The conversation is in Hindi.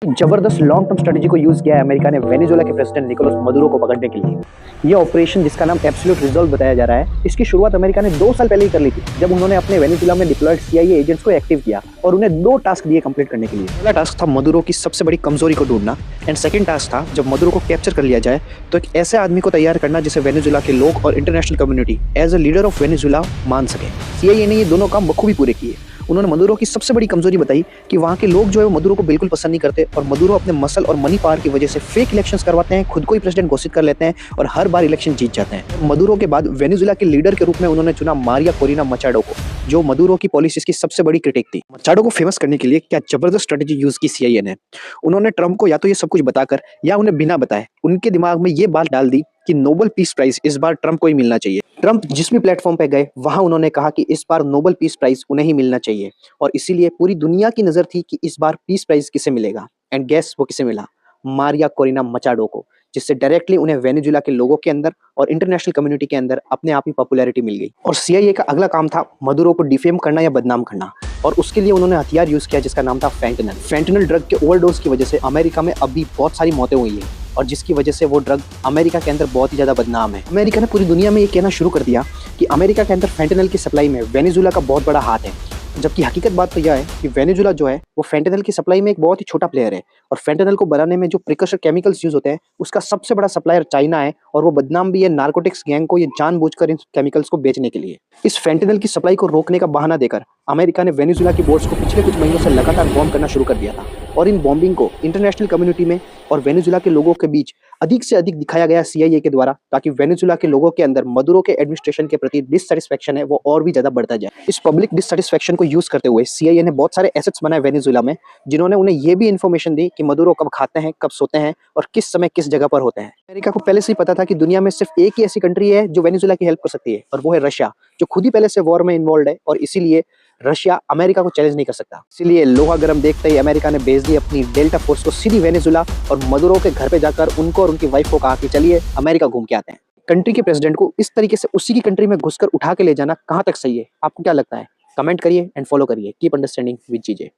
जबरदस्त लॉन्ग टर्म स्ट्रेटजी को यूज किया है अमेरिका ने वेनेजुएला के प्रेसिडेंट निकोलस मदुरो को पकड़ने के लिए। ये ऑपरेशन जिसका नाम एब्सोल्यूट रिजॉल्व बताया जा रहा है, इसकी शुरुआत अमेरिका ने 2 साल पहले ही कर ली थी, जब उन्होंने अपने वेनेजुएला में डिप्लॉयड सीआईए एजेंट्स को एक्टिव किया और उन्हें 2 टास्क दिए कंप्लीट करने के लिए। पहला टास्क था मदुरो की सबसे बड़ी कमजोरी को ढूंढना एंड सेकंड टास्क था जब मदुरो को कैप्चर कर लिया जाए तो एक ऐसे आदमी को तैयार करना जिसे वेनेजुएला के लोग और international community as a leader of Venezuela मान सके। सीआईए ने ये दोनों काम बखूबी पूरे किए। उन्होंने मदुरो की सबसे बड़ी कमजोरी बताई कि वहाँ के लोग जो है वो मदुरो को बिल्कुल पसंद नहीं करते और मदुरो अपने मसल और मनी पावर की वजह से फेक इलेक्शंस करवाते हैं, खुद को ही प्रेसिडेंट घोषित कर लेते हैं और हर बार इलेक्शन जीत जाते हैं। मदुरो के बाद वेनेजुएला के लीडर के रूप में उन्होंने चुना मारिया कोरिना मचाडो को, जो मदुरो की पॉलिसीज की सबसे बड़ी क्रिटिक थी। मचाडो को फेमस करने के लिए क्या जबरदस्त स्ट्रेटेजी यूज की सीआईए ने। उन्होंने ट्रम्प को या तो ये सब कुछ बताकर या उन्हें बिना बताए उनके दिमाग में ये बात डाल दी कि नोबेल पीस प्राइज इस बार ट्रम्प को ही मिलना चाहिए। ट्रम्प जिस भी प्लेटफॉर्म पे गए वहां उन्होंने कहा कि इस बार नोबेल पीस प्राइज उन्हें ही मिलना चाहिए और इसीलिए पूरी दुनिया की नजर थी कि इस बार पीस प्राइज किसे मिलेगा। एंड गेस वो किसे मिला? मारिया कोरिना मचाडो को, जिससे डायरेक्टली उन्हें वेनेजुएला के लोगों के अंदर और इंटरनेशनल कम्युनिटी के अंदर अपने आप ही पॉपुलैरिटी मिल गई। और सीआईए का अगला काम था मदुरो को डिफेम करना या बदनाम करना, और उसके लिए उन्होंने हथियार यूज किया जिसका नाम था फैंटनल। फैंटनल ड्रग के ओवरडोज की वजह से अमेरिका में अभी बहुत सारी मौतें हुई हैं और जिसकी वजह से वो ड्रग अमेरिका के अंदर बहुत ही ज्यादा बदनाम है। अमेरिका ने पूरी दुनिया में ये कहना शुरू कर दिया कि अमेरिका के अंदर फैंटनल की सप्लाई में वेनेजुएला का बहुत बड़ा हाथ है, जबकि हकीकत बात तो यह है कि वेनेजुएला जो है वो फैंटनल की सप्लाई में एक बहुत ही छोटा प्लेयर है और फैंटनल को बनाने में जो प्रिकॉशर केमिकल्स यूज होते हैं उसका सबसे बड़ा सप्लायर चाइना है और वो बदनाम भी है नारकोटिक्स गैंग को ये जानबूझकर इन केमिकल्स को बेचने के लिए। इस फैंटनल की सप्लाई को रोकने का बहाना देकर अमेरिका ने वेनेजुएला की बोट्स को पिछले कुछ महीनों से लगातार बॉम्ब करना शुरू कर दिया था और इन बॉम्बिंग को इंटरनेशनल कम्युनिटी में और वेनेजुएला के लोगों के बीच अधिक से अधिक दिखाया गया सीआईए के द्वारा, ताकि वेनेजुएला के लोगों के अंदर मदुरो के एडमिनिस्ट्रेशन के प्रति डिससैटिस्फैक्शन है वो और भी ज्यादा बढ़ता जाए। इस पब्लिक डिससैटिस्फैक्शन को यूज करते हुए सीआईए ने बहुत सारे एसेट्स बनाए वेनेजुएला में, जिन्होंने उन्हें यह भी इन्फॉर्मेशन दी कि मदुरो कब खाते हैं, कब सोते हैं और किस समय किस जगह पर होते हैं। अमेरिका को पहले से ही पता था कि दुनिया में सिर्फ एक ही ऐसी कंट्री है जो वेनेजुएला की हेल्प कर सकती है और वो है रशिया, जो खुद ही पहले से वॉर में इन्वॉल्व है और इसीलिए रशिया अमेरिका को चैलेंज नहीं कर सकता। इसीलिए लोहा गर्म देखते ही अमेरिका ने भेज दी अपनी डेल्टा फोर्स को सीधी वेनेजुएला और मदुरो के घर पे जाकर उनको और उनकी वाइफ को कहा कि चलिए अमेरिका घूम के आते हैं। कंट्री के प्रेसिडेंट को इस तरीके से उसी की कंट्री में घुसकर उठा के ले जाना कहां तक सही है? आपको क्या लगता है? कमेंट करिए एंड फॉलो करिए। कीप अंडरस्टैंडिंग विद जीजे।